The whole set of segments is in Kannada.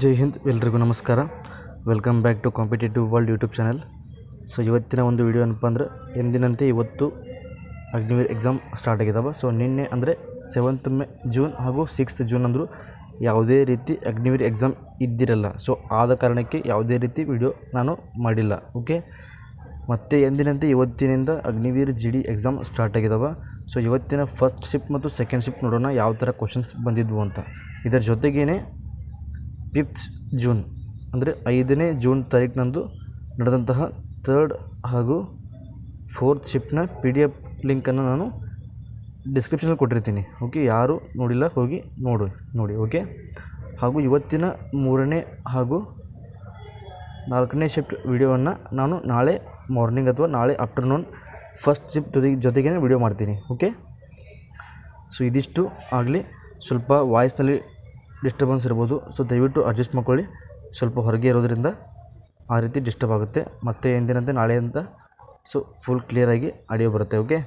ಜೈ ಹಿಂದ್, ಎಲ್ರಿಗೂ ನಮಸ್ಕಾರ. Welcome back to competitive world YouTube channel. So ಇವತ್ತಿನ ಒಂದು ವಿಡಿಯೋ ಏನಪ್ಪ ಅಂದ್ರೆ, ಎಂದಿನಂತೆ ಇವತ್ತು ಅಗ್ನಿವೀರ್ ಎಕ್ಸಾಮ್ ಸ್ಟಾರ್ಟ್ ಆಗಿದ್ದಾವೆ. ಸೊ ನಿನ್ನೆ ಅಂದರೆ 7th ಜೂನ್ ಹಾಗೂ 6th ಜೂನ್ ಅಂದರು ಯಾವುದೇ ರೀತಿ ಅಗ್ನಿವೀರ್ ಎಕ್ಸಾಮ್ ಇದ್ದಿರಲ್ಲ. ಸೊ ಆದ ಕಾರಣಕ್ಕೆ ಯಾವುದೇ ರೀತಿ ವಿಡಿಯೋ ನಾನು ಮಾಡಿಲ್ಲ. ಓಕೆ, ಮತ್ತು ಎಂದಿನಂತೆ ಇವತ್ತಿನಿಂದ ಅಗ್ನಿವೀರ್ GD ಎಕ್ಸಾಮ್ ಸ್ಟಾರ್ಟ್ ಆಗಿದ್ದಾವೆ. ಸೊ ಇವತ್ತಿನ ಫಸ್ಟ್ ಶಿಫ್ಟ್ ಮತ್ತು ಸೆಕೆಂಡ್ ಶಿಫ್ಟ್ ನೋಡೋಣ ಯಾವ ಥರ ಕ್ವಶನ್ಸ್ ಬಂದಿದ್ವು ಅಂತ. ಇದರ ಜೊತೆಗೇ 5th ಜೂನ್ ಅಂದರೆ 5ನೇ ಜೂನ್ ತಾರೀಕಿನಂದು ನಡೆದಂತಹ 3rd ಹಾಗೂ 4th ಶಿಫ್ಟ್ನ PDF ಲಿಂಕನ್ನು ನಾನು ಡಿಸ್ಕ್ರಿಪ್ಷನಲ್ಲಿ ಕೊಟ್ಟಿರ್ತೀನಿ. ಓಕೆ, ಯಾರು ನೋಡಿಲ್ಲ ಹೋಗಿ ನೋಡಿ. ಓಕೆ, ಹಾಗೂ ಇವತ್ತಿನ 3ನೇ ಹಾಗೂ 4ನೇ ಶಿಫ್ಟ್ ವಿಡಿಯೋವನ್ನು ನಾನು ನಾಳೆ ಮಾರ್ನಿಂಗ್ ಅಥವಾ ನಾಳೆ ಆಫ್ಟರ್ನೂನ್ ಫಸ್ಟ್ ಶಿಫ್ಟ್ ಜೊತೆಗೇ ವಿಡಿಯೋ ಮಾಡ್ತೀನಿ. ಓಕೆ, ಸೊ ಇದಿಷ್ಟು ಆಗಲಿ. ಸ್ವಲ್ಪ ವಾಯ್ಸ್ನಲ್ಲಿ ಡಿಸ್ಟರ್ಬೆನ್ಸ್ ಇರ್ಬೋದು, ಸೊ ದಯವಿಟ್ಟು ಅಡ್ಜಸ್ಟ್ ಮಾಡ್ಕೊಳ್ಳಿ. ಸ್ವಲ್ಪ ಹೊರಗೆ ಇರೋದ್ರಿಂದ ಆ ರೀತಿ ಡಿಸ್ಟರ್ಬ್ ಆಗುತ್ತೆ. ಮತ್ತು ಎಂದಿನಂತೆ ನಾಳೆಯಿಂದ ಸೊ ಫುಲ್ ಕ್ಲಿಯರಾಗಿ ಆಡಿಯೋ ಬರುತ್ತೆ. ಓಕೆ,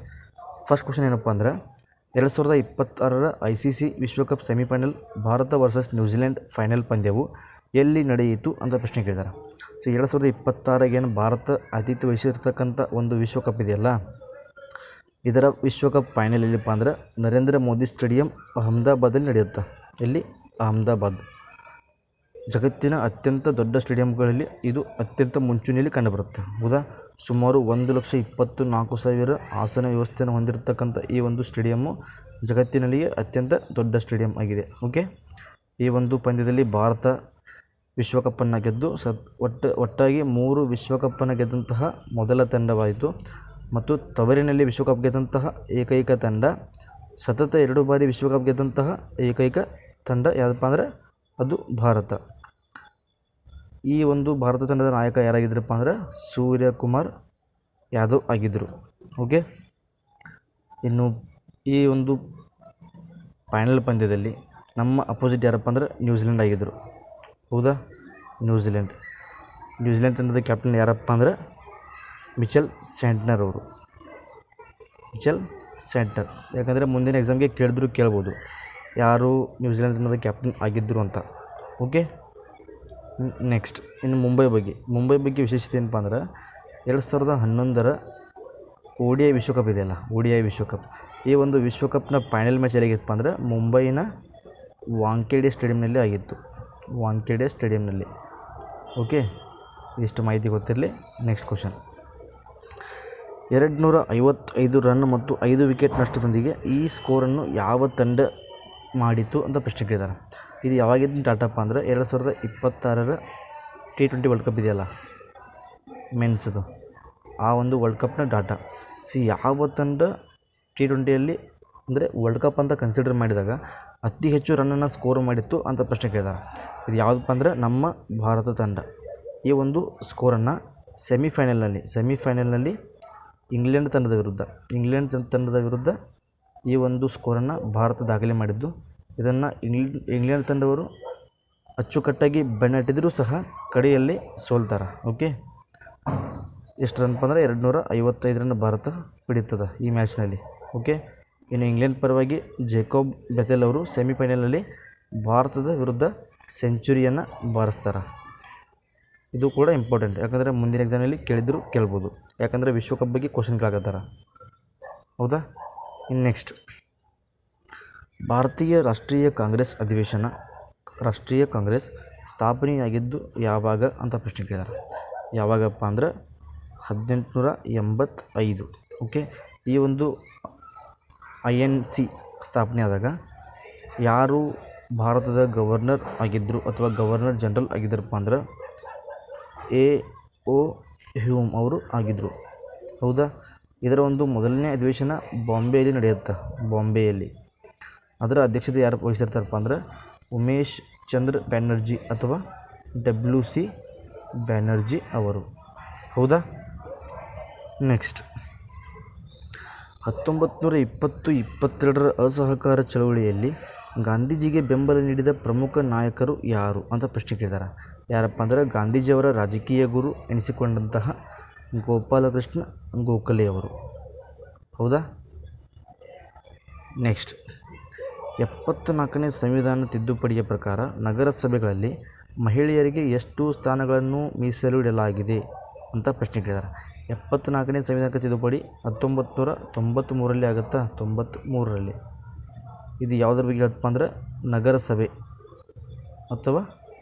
ಫಸ್ಟ್ ಕ್ವಶನ್ ಏನಪ್ಪ ಅಂದ್ರೆ, 2026ರ ICC ವಿಶ್ವಕಪ್ semifinal Bharat versus New Zealand final ಪಂದ್ಯವು ಎಲ್ಲಿ ನಡೆಯಿತು ಅಂತ ಪ್ರಶ್ನೆ ಕೇಳಿದ್ದಾರೆ. ಸೊ 2026 ಏನು ಭಾರತ ಆತಿಥ್ಯ ವಹಿಸಿರ್ತಕ್ಕಂಥ ಒಂದು ವಿಶ್ವಕಪ್ ಇದೆಯಲ್ಲ, ಇದರ ವಿಶ್ವಕಪ್ ಫೈನಲ್ ಎಲ್ಲಿಪ್ಪ ಅಂದ್ರೆ ನರೇಂದ್ರ ಮೋದಿ ಸ್ಟೇಡಿಯಂ ಅಹಮದಾಬಾದಲ್ಲಿ ನಡೆಯುತ್ತೆ. ಎಲ್ಲಿ? ಅಹಮದಾಬಾದ್. ಜಗತ್ತಿನ ಅತ್ಯಂತ ದೊಡ್ಡ ಸ್ಟೇಡಿಯಂಗಳಲ್ಲಿ ಇದು ಅತ್ಯಂತ ಮುಂಚೂಣಿಯಲ್ಲಿ ಕಂಡುಬರುತ್ತೆ. ಹೌದಾ? ಸುಮಾರು 1,24,000 ಆಸನ ವ್ಯವಸ್ಥೆಯನ್ನು ಹೊಂದಿರತಕ್ಕಂಥ ಈ ಒಂದು ಸ್ಟೇಡಿಯಮ್ಮು ಜಗತ್ತಿನಲ್ಲಿಯೇ ಅತ್ಯಂತ ದೊಡ್ಡ ಸ್ಟೇಡಿಯಂ ಆಗಿದೆ. ಓಕೆ, ಈ ಒಂದು ಪಂದ್ಯದಲ್ಲಿ ಭಾರತ ವಿಶ್ವಕಪ್ಪನ್ನು ಗೆದ್ದು ಒಟ್ಟಾಗಿ 3 ವಿಶ್ವಕಪ್ಪನ್ನು ಗೆದ್ದಂತಹ ಮೊದಲ ತಂಡವಾಯಿತು. ಮತ್ತು ತವರಿನಲ್ಲಿ ವಿಶ್ವಕಪ್ ಗೆದ್ದಂತಹ ಏಕೈಕ ತಂಡ, ಸತತ 2 ಬಾರಿ ವಿಶ್ವಕಪ್ ಗೆದ್ದಂತಹ ಏಕೈಕ ತಂಡ ಯಾವುದಪ್ಪ ಅಂದರೆ ಅದು ಭಾರತ. ಈ ಒಂದು ಭಾರತ ತಂಡದ ನಾಯಕ ಯಾರಾಗಿದ್ದರಪ್ಪ ಅಂದ್ರೆ ಸೂರ್ಯಕುಮಾರ್ ಯಾದವ್ ಆಗಿದ್ದರು. ಓಕೆ, ಇನ್ನು ಈ ಒಂದು ಫೈನಲ್ ಪಂದ್ಯದಲ್ಲಿ ನಮ್ಮ ಅಪೋಸಿಟ್ ಯಾರಪ್ಪ ಅಂದ್ರೆ ನ್ಯೂಜಿಲೆಂಡ್ ಆಗಿದ್ದರು. ಹೌದಾ? ನ್ಯೂಜಿಲೆಂಡ್ ತಂಡದ ಕ್ಯಾಪ್ಟನ್ ಯಾರಪ್ಪ ಅಂದ್ರೆ ಮಿಚೆಲ್ ಸ್ಯಾಂಟ್ನರ್ ಅವರು. ಯಾಕಂದರೆ ಮುಂದಿನ ಎಕ್ಸಾಮ್ಗೆ ಕೇಳ್ಬೋದು ಯಾರು ನ್ಯೂಜಿಲೆಂಡ್ ತಂಡದ ಕ್ಯಾಪ್ಟನ್ ಆಗಿದ್ದರು ಅಂತ. ಓಕೆ, ನೆಕ್ಸ್ಟ್ ಇನ್ನು ಮುಂಬೈ ಬಗ್ಗೆ ವಿಶೇಷತೆ ಏನಪ್ಪ ಅಂದ್ರೆ, 2011ರ ODI ವಿಶ್ವಕಪ್ ಇದೆಯಲ್ಲ, ODI ವಿಶ್ವಕಪ್, ಈ ಒಂದು ವಿಶ್ವಕಪ್ನ ಫೈನಲ್ ಮ್ಯಾಚ್ ಎಲ್ಲಿಗಿತ್ತಪ್ಪ ಅಂದ್ರೆ ಮುಂಬೈನ ವಾಂಖೇಡೆ ಸ್ಟೇಡಿಯಂನಲ್ಲಿ ಆಗಿತ್ತು. ಓಕೆ, ಇಷ್ಟು ಮಾಹಿತಿ ಗೊತ್ತಿರಲಿ. ನೆಕ್ಸ್ಟ್ ಕ್ವಶನ್, 255 ರನ್ ಮತ್ತು 5 ವಿಕೆಟ್ ನಷ್ಟದೊಂದಿಗೆ ಈ ಸ್ಕೋರನ್ನು ಯಾವ ತಂಡ ಮಾಡಿತು ಅಂತ ಪ್ರಶ್ನೆ ಕೇಳಿದ್ದಾರೆ. ಇದು ಯಾವಾಗಿದ್ದ ಡಾಟಪ್ಪ ಅಂದರೆ 2026ರ T20 ವರ್ಲ್ಡ್ ಕಪ್ ಇದೆಯಲ್ಲ ಮೆನ್ಸ್ದು, ಆ ಒಂದು ವರ್ಲ್ಡ್ ಕಪ್ನ ಡಾಟಾ. ಯಾವ ತಂಡ T20ಯಲ್ಲಿ ಅಂದರೆ ವರ್ಲ್ಡ್ ಕಪ್ ಅಂತ ಕನ್ಸಿಡರ್ ಮಾಡಿದಾಗ ಅತಿ ಹೆಚ್ಚು ರನ್ನನ್ನು ಸ್ಕೋರ್ ಮಾಡಿತ್ತು ಅಂತ ಪ್ರಶ್ನೆ ಕೇಳಿದ್ದಾರೆ. ಇದು ಯಾವುದಪ್ಪ ಅಂದರೆ ನಮ್ಮ ಭಾರತ ತಂಡ. ಈ ಒಂದು ಸ್ಕೋರನ್ನು ಸೆಮಿಫೈನಲ್ನಲ್ಲಿ ಇಂಗ್ಲೆಂಡ್ ತಂಡದ ವಿರುದ್ಧ ಈ ಒಂದು ಸ್ಕೋರನ್ನು ಭಾರತ ದಾಖಲೆ ಮಾಡಿದ್ದು. ಇದನ್ನು ಇಂಗ್ಲೆಂಡ್ ತಂಡವರು ಅಚ್ಚುಕಟ್ಟಾಗಿ ಬೆನ್ನಟ್ಟಿದರೂ ಸಹ ಕಡೆಯಲ್ಲಿ ಸೋಲ್ತಾರೆ. ಓಕೆ, ಎಷ್ಟು ರನ್ ಅಂದರೆ 255 ರನ್ ಭಾರತ ಪಡೀತದೆ ಈ ಮ್ಯಾಚ್ನಲ್ಲಿ. ಓಕೆ, ಇನ್ನು ಇಂಗ್ಲೆಂಡ್ ಪರವಾಗಿ ಜೇಕೋಬ್ ಬೆಥೆಲ್ ಅವರು ಸೆಮಿಫೈನಲ್ನಲ್ಲಿ ಭಾರತದ ವಿರುದ್ಧ ಸೆಂಚುರಿಯನ್ನು ಬಾರಿಸ್ತಾರೆ. ಇದು ಕೂಡ ಇಂಪಾರ್ಟೆಂಟ್, ಯಾಕಂದರೆ ಮುಂದಿನ ಎಕ್ಸಾಮ್ನಲ್ಲಿ ಕೇಳ್ಬೋದು, ಯಾಕಂದರೆ ವಿಶ್ವಕಪ್ ಬಗ್ಗೆ ಕ್ವಶನ್ ಕೇಳಾಕತ್ತಾರೆ. ಹೌದಾ? ಇನ್ನು ನೆಕ್ಸ್ಟ್, ಭಾರತೀಯ ರಾಷ್ಟ್ರೀಯ ಕಾಂಗ್ರೆಸ್ ಸ್ಥಾಪನೆಯಾಗಿದ್ದು ಯಾವಾಗ ಅಂತ ಪ್ರಶ್ನೆ ಕೇಳಿದ್ದಾರೆ. ಯಾವಾಗಪ್ಪ ಅಂದ್ರೆ 1885. ಓಕೆ, ಈ ಒಂದು INC ಸ್ಥಾಪನೆ ಆದಾಗ ಯಾರು ಭಾರತದ ಗವರ್ನರ್ ಆಗಿದ್ದರು ಅಥವಾ ಗವರ್ನರ್ ಜನರಲ್ ಆಗಿದ್ದರಪ್ಪ ಅಂದ್ರೆ A.O. ಹ್ಯೂಮ್ ಅವರು ಆಗಿದ್ದರು. ಹೌದಾ? ಇದರ ಒಂದು ಮೊದಲನೇ ಅಧಿವೇಶನ ಬಾಂಬೆಯಲ್ಲಿ ನಡೆಯುತ್ತೆ. ಅದರ ಅಧ್ಯಕ್ಷತೆ ಯಾರು ವಹಿಸಿರ್ತಾರಪ್ಪ ಅಂದ್ರೆ ಉಮೇಶ್ ಚಂದ್ರ ಬ್ಯಾನರ್ಜಿ ಅಥವಾ WC ಬ್ಯಾನರ್ಜಿ ಅವರು. ಹೌದಾ? ನೆಕ್ಸ್ಟ್, 1920-22ರ ಅಸಹಕಾರ ಚಳವಳಿಯಲ್ಲಿ ಗಾಂಧೀಜಿಗೆ ಬೆಂಬಲ ನೀಡಿದ ಪ್ರಮುಖ ನಾಯಕರು ಯಾರು ಅಂತ ಪ್ರಶ್ನೆ ಕೇಳಿದ್ದಾರೆ. ಯಾರಪ್ಪ ಅಂದರೆ ಗಾಂಧೀಜಿಯವರ ರಾಜಕೀಯ ಗುರು ಎನಿಸಿಕೊಂಡಂತಹ ಗೋಪಾಲಕೃಷ್ಣ ಗೋಖಲೆ ಅವರು. ಹೌದಾ? ನೆಕ್ಸ್ಟ್, 74ನೇ ಸಂವಿಧಾನ ತಿದ್ದುಪಡಿಯ ಪ್ರಕಾರ ನಗರಸಭೆಗಳಲ್ಲಿ ಮಹಿಳೆಯರಿಗೆ ಎಷ್ಟು ಸ್ಥಾನಗಳನ್ನು ಮೀಸಲಿಡಲಾಗಿದೆ ಅಂತ ಪ್ರಶ್ನೆ ಕೇಳಿದ್ದಾರೆ. 74ನೇ ಸಂವಿಧಾನಕ್ಕೆ ತಿದ್ದುಪಡಿ 1993ರಲ್ಲಿ ಆಗುತ್ತಾ? 93ರಲ್ಲಿ. ಇದು ಯಾವುದ್ರ ಬಗ್ಗೆ ಹೇಳಪ್ಪ ಅಂದ್ರೆ ನಗರಸಭೆ ಅಥವಾ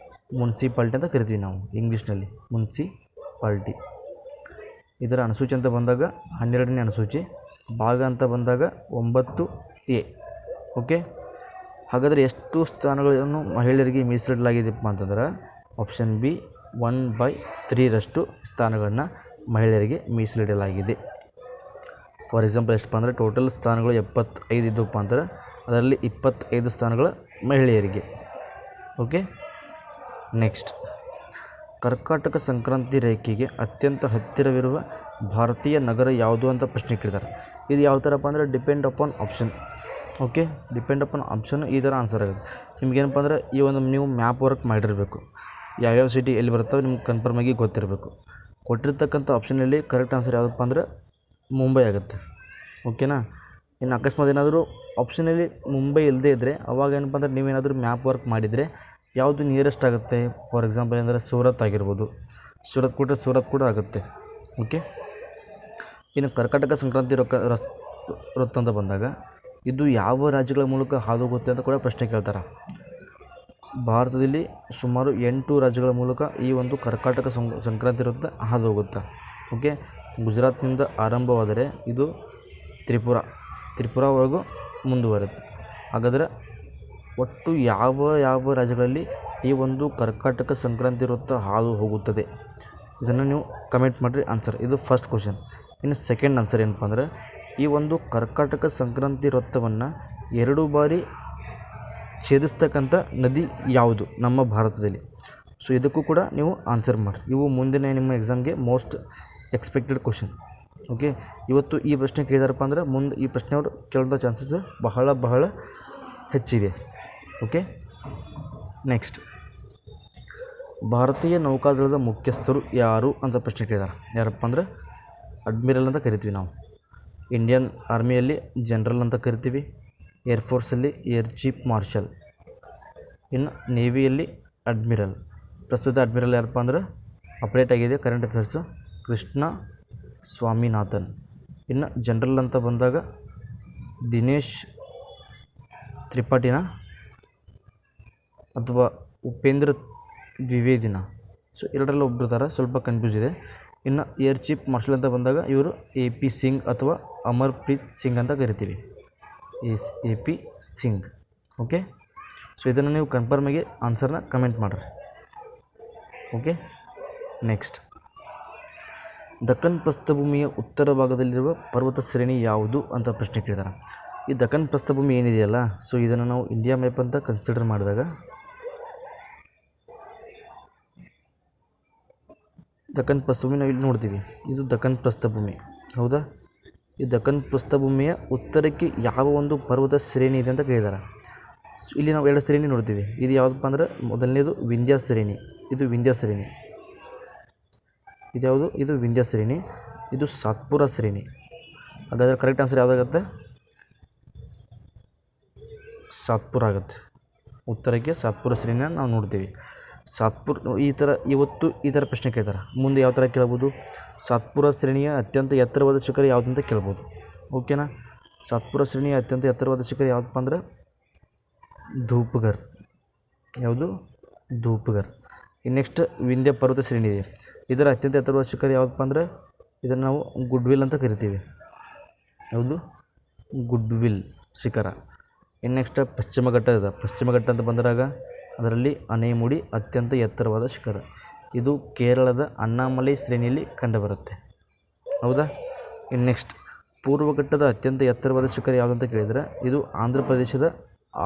ಮುನ್ಸಿಪಾಲ್ಟಿ ಅಂತ ಕರಿತೀವಿ ನಾವು ಇಂಗ್ಲೀಷ್ನಲ್ಲಿ, ಮುನ್ಸಿಪಾಲ್ಟಿ. ಇದರ ಅನುಸೂಚಿ ಅಂತ ಬಂದಾಗ 12ನೇ ಅನುಸೂಚಿ, ಭಾಗ ಅಂತ ಬಂದಾಗ 9A. ಓಕೆ, ಹಾಗಾದರೆ ಎಷ್ಟು ಸ್ಥಾನಗಳನ್ನು ಮಹಿಳೆಯರಿಗೆ ಮೀಸಲಿಡಲಾಗಿದೆಯಪ್ಪ ಅಂತಂದ್ರೆ ಆಪ್ಷನ್ ಬಿ 1/3 ಸ್ಥಾನಗಳನ್ನು ಮಹಿಳೆಯರಿಗೆ ಮೀಸಲಿಡಲಾಗಿದೆ. ಫಾರ್ ಎಕ್ಸಾಂಪಲ್ ಎಷ್ಟಪ್ಪ ಅಂದರೆ ಟೋಟಲ್ ಸ್ಥಾನಗಳು 75 ಇದ್ದವಪ್ಪ ಅಂದ್ರೆ ಅದರಲ್ಲಿ 25 ಸ್ಥಾನಗಳು ಮಹಿಳೆಯರಿಗೆ. ಓಕೆ, ನೆಕ್ಸ್ಟ್, ಕರ್ಕಾಟಕ ಸಂಕ್ರಾಂತಿ ರೇಖೆಗೆ ಅತ್ಯಂತ ಹತ್ತಿರವಿರುವ ಭಾರತೀಯ ನಗರ ಯಾವುದು ಅಂತ ಪ್ರಶ್ನೆ ಕೇಳಿದ್ದಾರೆ. ಇದು ಯಾವ ಥರಪ್ಪ ಅಂದರೆ depend upon option. Okay, depend upon option ಈ ಥರ ಆನ್ಸರ್ ಆಗುತ್ತೆ. ನಿಮಗೇನಪ್ಪ ಅಂದರೆ ಈ ಒಂದು ನೀವು ಮ್ಯಾಪ್ ವರ್ಕ್ ಮಾಡಿರಬೇಕು, ಯಾವ್ಯಾವ ಸಿಟಿ ಎಲ್ಲಿ ಬರ್ತವೆ ನಿಮ್ಗೆ ಕನ್ಫರ್ಮ್ ಆಗಿ ಗೊತ್ತಿರಬೇಕು. ಕೊಟ್ಟಿರ್ತಕ್ಕಂಥ ಆಪ್ಷನಲ್ಲಿ ಕರೆಕ್ಟ್ ಆನ್ಸರ್ ಯಾವುದಪ್ಪ ಅಂದರೆ ಮುಂಬೈ ಆಗುತ್ತೆ. ಓಕೆನಾ. ಇನ್ನು ಅಕಸ್ಮಾತ್ ಏನಾದರೂ ಆಪ್ಷನಲ್ಲಿ ಮುಂಬೈ ಇಲ್ಲದೇ ಇದ್ದರೆ ಅವಾಗ ಏನಪ್ಪ ಅಂದರೆ ನೀವೇನಾದರೂ ಮ್ಯಾಪ್ ವರ್ಕ್ ಮಾಡಿದರೆ ಯಾವುದು ನಿಯರೆಸ್ಟ್ ಆಗುತ್ತೆ. ಫಾರ್ ಎಕ್ಸಾಂಪಲ್ ಅಂದರೆ ಸೂರತ್ ಆಗಿರ್ಬೋದು, ಸೂರತ್ ಕೊಟ್ಟರೆ ಸೂರತ್ ಕೂಡ ಆಗುತ್ತೆ. ಓಕೆ, ಇನ್ನು ಕರ್ಕಾಟಕ ಸಂಕ್ರಾಂತಿ ವೃತ್ತ ಅಂತ ಬಂದಾಗ ಇದು ಯಾವ ರಾಜ್ಯಗಳ ಮೂಲಕ ಹಾದು ಹೋಗುತ್ತೆ ಅಂತ ಕೂಡ ಪ್ರಶ್ನೆ ಕೇಳ್ತಾರೆ. ಭಾರತದಲ್ಲಿ ಸುಮಾರು 8 ರಾಜ್ಯಗಳ ಮೂಲಕ ಈ ಒಂದು ಕರ್ಕಾಟಕ ಸಂಕ್ರಾಂತಿ ವೃತ್ತ ಹಾದು ಹೋಗುತ್ತೆ. ಓಕೆ, ಗುಜರಾತ್ನಿಂದ ಆರಂಭವಾದರೆ ಇದು ತ್ರಿಪುರಾವರೆಗೂ ಮುಂದುವರುತ್ತೆ. ಹಾಗಾದರೆ ಒಟ್ಟು ಯಾವ ರಾಜ್ಯಗಳಲ್ಲಿ ಈ ಒಂದು ಕರ್ಕಾಟಕ ಸಂಕ್ರಾಂತಿ ವೃತ್ತ ಹಾದು ಹೋಗುತ್ತದೆ, ಇದನ್ನು ನೀವು ಕಮೆಂಟ್ ಮಾಡಿರಿ ಆನ್ಸರ್. ಇದು ಫಸ್ಟ್ ಕ್ವಶನ್. ಇನ್ನು ಸೆಕೆಂಡ್ ಆನ್ಸರ್ ಏನಪ್ಪ ಅಂದರೆ ಈ ಒಂದು ಕರ್ಕಾಟಕ ಸಂಕ್ರಾಂತಿ ವೃತ್ತವನ್ನು 2 ಬಾರಿ ಛೇದಿಸ್ತಕ್ಕಂಥ ನದಿ ಯಾವುದು ನಮ್ಮ ಭಾರತದಲ್ಲಿ? ಸೊ ಇದಕ್ಕೂ ಕೂಡ ನೀವು ಆನ್ಸರ್ ಮಾಡಿರಿ. ಇವು ಮುಂದಿನ ನಿಮ್ಮ ಎಕ್ಸಾಮ್ಗೆ ಮೋಸ್ಟ್ ಎಕ್ಸ್ಪೆಕ್ಟೆಡ್ ಕ್ವಶನ್. ಓಕೆ, ಇವತ್ತು ಈ ಪ್ರಶ್ನೆ ಕೇಳಿದಾರಪ್ಪ ಅಂದರೆ ಮುಂದೆ ಈ ಪ್ರಶ್ನೆ ಅವರು ಕೇಳೋ ಚಾನ್ಸಸ್ ಬಹಳ ಹೆಚ್ಚಿದೆ. ಓಕೆ, ನೆಕ್ಸ್ಟ್, ಭಾರತೀಯ ನೌಕಾದಳದ ಮುಖ್ಯಸ್ಥರು ಯಾರು ಅಂತ ಪ್ರಶ್ನೆ ಕೇಳಿದ್ದಾರೆ. ಯಾರಪ್ಪ ಅಂದರೆ ಅಡ್ಮಿರಲ್ ಅಂತ ಕರಿತೀವಿ ನಾವು. ಇಂಡಿಯನ್ ಆರ್ಮಿಯಲ್ಲಿ ಜನರಲ್ ಅಂತ ಕರಿತೀವಿ, ಏರ್ಫೋರ್ಸಲ್ಲಿ ಏರ್ ಚೀಫ್ ಮಾರ್ಷಲ್, ಇನ್ನು ನೇವಿಯಲ್ಲಿ ಅಡ್ಮಿರಲ್. ಪ್ರಸ್ತುತ ಅಡ್ಮಿರಲ್ ಯಾರಪ್ಪ ಅಂದ್ರೆ ಅಪ್ಡೇಟ್ ಆಗಿದೆ ಕರೆಂಟ್ ಅಫೇರ್ಸು, ಕೃಷ್ಣ ಸ್ವಾಮಿನಾಥನ್. ಇನ್ನು ಜನರಲ್ ಅಂತ ಬಂದಾಗ ದಿನೇಶ್ ತ್ರಿಪಾಠಿನ ಅಥವಾ ಉಪೇಂದ್ರ ದ್ವಿವೇದಿನ. ಸೊ ಎರಡರಲ್ಲಿ ಒಬ್ಬರು ಸ್ವಲ್ಪ ಕನ್ಫ್ಯೂಸ್ ಇದೆ. ಇನ್ನು ಏರ್ ಚೀಫ್ ಮಾರ್ಷಲ್ ಅಂತ ಬಂದಾಗ ಇವರು AP ಸಿಂಗ್ ಅಥವಾ ಅಮರ್ಪ್ರೀತ್ ಸಿಂಗ್ ಅಂತ ಕರಿತೀವಿ, AP ಸಿಂಗ್. ಓಕೆ, ಸೊ ಇದನ್ನು ನೀವು ಕನ್ಫರ್ಮಾಗಿ ಆನ್ಸರ್ನ ಕಮೆಂಟ್ ಮಾಡಿರಿ. ಓಕೆ, ನೆಕ್ಸ್ಟ್, ದಕ್ಕನ್ ಪ್ರಸ್ಥಭೂಮಿಯ ಉತ್ತರ ಭಾಗದಲ್ಲಿರುವ ಪರ್ವತ ಶ್ರೇಣಿ ಯಾವುದು ಅಂತ ಪ್ರಶ್ನೆ ಕೇಳಿದ್ದಾರೆ. ಈ ದಕ್ಕನ್ ಪ್ರಸ್ಥಭೂಮಿ ಏನಿದೆಯಲ್ಲ, ಸೊ ಇದನ್ನು ನಾವು ಇಂಡಿಯಾ ಮ್ಯಾಪ್ ಅಂತ ಕನ್ಸಿಡರ್ ಮಾಡಿದಾಗ ದಕ್ಕನ್ ಪ್ರಸ್ಥಭೂಮಿ ನಾವು ಇಲ್ಲಿ ನೋಡ್ತೀವಿ. ಇದು ದಕ್ಕನ್ ಪ್ರಸ್ಥಭೂಮಿ, ಹೌದಾ? ಈ ದಕ್ಕನ್ ಪ್ರಸ್ಥಭೂಮಿಯ ಉತ್ತರಕ್ಕೆ ಯಾವ ಒಂದು ಪರ್ವತ ಶ್ರೇಣಿ ಇದೆ ಅಂತ ಕೇಳಿದ್ದಾರೆ. ಸೊ ಇಲ್ಲಿ ನಾವು 2 ಶ್ರೇಣಿ ನೋಡ್ತೀವಿ. ಇದು ಯಾವುದಪ್ಪ ಅಂದರೆ ಮೊದಲನೇದು ವಿಂಧ್ಯ ಶ್ರೇಣಿ. ಇದು ವಿಂಧ್ಯ ಶ್ರೇಣಿ. ಇದ್ಯಾವುದು? ಇದು ವಿಂಧ್ಯ ಶ್ರೇಣಿ. ಇದು ಸಾತ್ಪುರ ಶ್ರೇಣಿ. ಹಾಗಾದರೆ ಕರೆಕ್ಟ್ ಆನ್ಸರ್ ಯಾವುದಾಗುತ್ತೆ? ಸಾತ್ಪುರ ಆಗುತ್ತೆ. ಉತ್ತರಕ್ಕೆ ಸಾತ್ಪುರ ಶ್ರೇಣಿನ ನಾವು ನೋಡ್ತೀವಿ. ಇವತ್ತು ಈ ಥರ ಪ್ರಶ್ನೆ ಕೇಳ್ತಾರೆ. ಮುಂದೆ ಯಾವ ಥರ ಕೇಳ್ಬೋದು? ಸಾತ್ಪುರ ಶ್ರೇಣಿಯ ಅತ್ಯಂತ ಎತ್ತರವಾದ ಶಿಖರ ಯಾವುದು ಅಂತ ಕೇಳ್ಬೋದು. ಓಕೆನಾ. ಸಾತ್ಪುರ ಶ್ರೇಣಿಯ ಅತ್ಯಂತ ಎತ್ತರವಾದ ಶಿಖರ ಯಾವುದಪ್ಪ ಅಂದರೆ ಧೂಪ್ಗರ್. ಯಾವುದು? ಧೂಪ್ಗರ್. ನೆಕ್ಸ್ಟ್ ವಿಂಧ್ಯ ಪರ್ವತ ಶ್ರೇಣಿ ಇದೆ. ಇದರ ಅತ್ಯಂತ ಎತ್ತರವಾದ ಶಿಖರ ಯಾವುದಪ್ಪ ಅಂದರೆ ಇದನ್ನು ನಾವು ಗುಡ್ವಿಲ್ ಅಂತ ಕರಿತೀವಿ. ಯಾವುದು? ಗುಡ್ವಿಲ್ ಶಿಖರ. ನೆಕ್ಸ್ಟ್ ಪಶ್ಚಿಮ ಘಟ್ಟ ಇದೆ. ಪಶ್ಚಿಮ ಘಟ್ಟ ಅಂತ ಬಂದಾಗ ಅದರಲ್ಲಿ ಆನೆಮುಡಿ ಅತ್ಯಂತ ಎತ್ತರವಾದ ಶಿಖರ. ಇದು ಕೇರಳದ ಅಣ್ಣಾಮಲೈ ಶ್ರೇಣಿಯಲ್ಲಿ ಕಂಡುಬರುತ್ತೆ, ಹೌದಾ? ನೆಕ್ಸ್ಟ್ ಪೂರ್ವಘಟ್ಟದ ಅತ್ಯಂತ ಎತ್ತರವಾದ ಶಿಖರ ಯಾವುದಂತ ಕೇಳಿದರೆ ಇದು ಆಂಧ್ರ ಪ್ರದೇಶದ